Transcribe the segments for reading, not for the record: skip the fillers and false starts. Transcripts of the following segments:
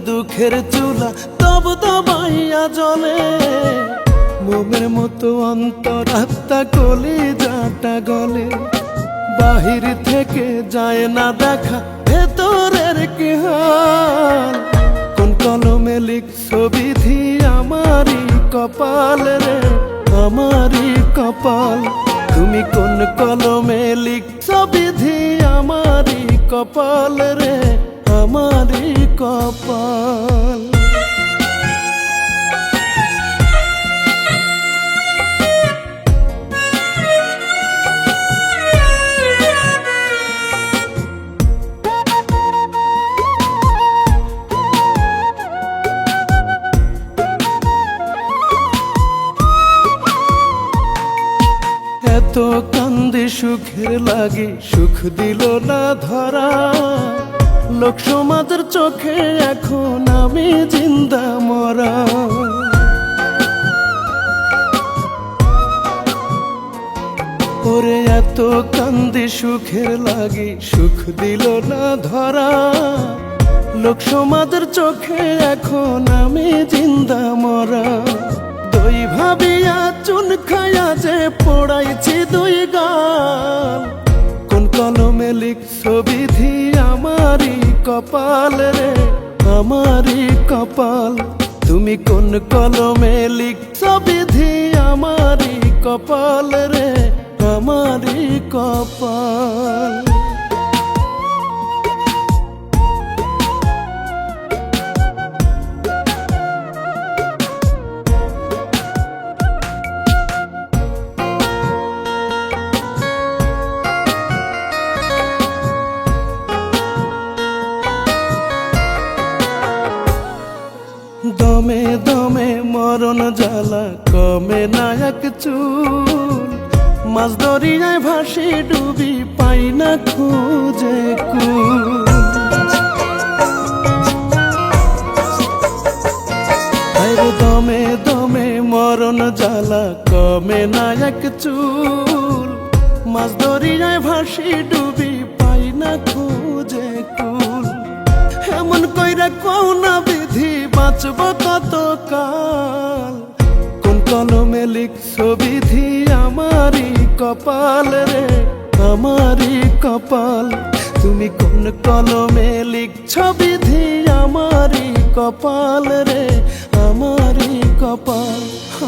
দুঃখের চুলা তব দবাইয়া জ্বলে। মোমের মতো অন্তরাত্মা কলিজাটা গলে। বাহির থেকে যায় না দেখা ভেতরের কি হাল। কোন কলমে লিখছো বিধি আমারই কপাল রে, আমারই কপাল। তুমি কোন কলমে লিখছো বিধি আমারই কপাল রে, আমারই কপাল। এত কান্দি সুখের লাগি সুখ দিল না ধরা। লোক সমাজের চোখে এখন আমি জিন্দা মরা। ওরে এত কান্দি সুখের লাগি সুখ দিল না ধরা। লোক সমাজের চোখে এখন আমি জিন্দা মরা। দই ভাবিয়া চুন খায়া যে পড়াইছি দুই গাল। কোন কলমে লিখছো বিধি আমারই কপাল রে, আমারই কপাল। তুমি কোন কলমে লিখছো বিধি আমারই কপাল রে, আমারই কপাল। দমে দমে মরণ জ্বালা কমে না এক চুল। মাছ দরিয়ায় ভাসি ডুবি পাই না খুঁজে কুল। দমে দমে মরণ জ্বালা কমে না এক চুল। মাছ দরিয়ায় ভাসি ডুবি পাই না খুঁজে কুল। এমন কইরা কোনা বিধি বাঁচব কত কাল। কোন কলমে লিখছো বিধি আমারই কপাল রে, আমারই কপাল। তুমি কোন কলমে লিখছো বিধি আমারই কপাল রে, আমারই কপাল।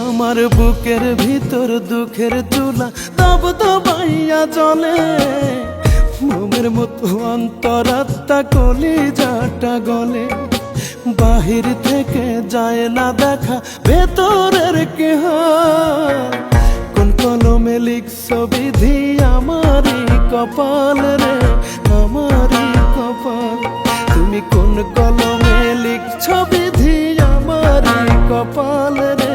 আমার বুকের ভিতর দুঃখের চুলা তব দবাইয়া জ্বলে। মোমের মতো অন্তরাত্মা কলিজাটা গলে। বাহির থেকে যায় না দেখা ভেতরের কি হাল। কোন কলমে লিখছো বিধি আমারই কপাল রে, আমারই কপাল। তুমি কোন কলমে লিখছো বিধি আমারই কপাল রে,